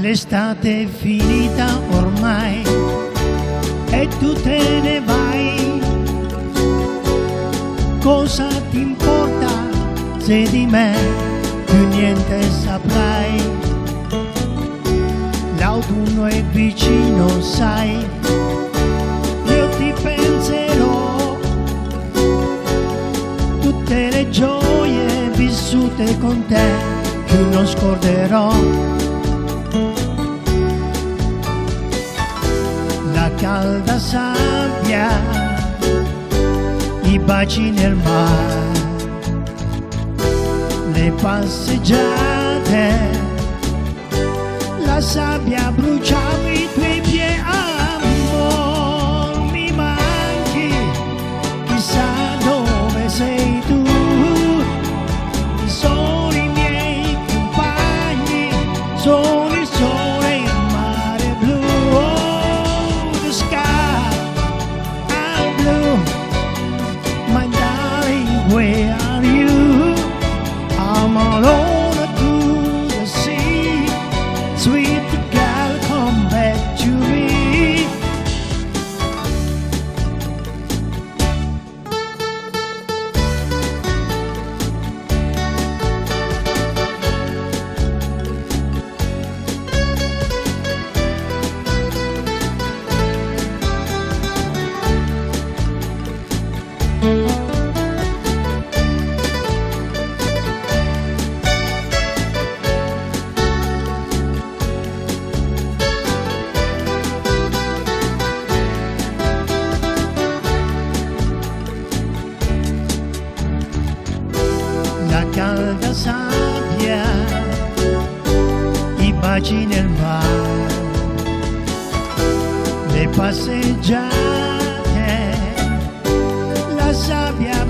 L'estate è finita ormai e tu te ne vai. Cosa ti importa se di me più niente saprai? L'autunno è vicino, sai, io ti penserò, tutte le gioie vissute con te più non scorderò. La calda sabbia, i baci nel mare, le passeggiate, la sabbia bruciava i tuoi piedi, amor, mi manchi, chissà dove sei tu, sono i miei compagni, sono il sole e il mare blu, oh, the sky, I'm blue, my darling, where are you? I'm alone to the sea, sweet girl, come back to me. La calda sabbia, i baci nel mare, le passeggiate, la sabbia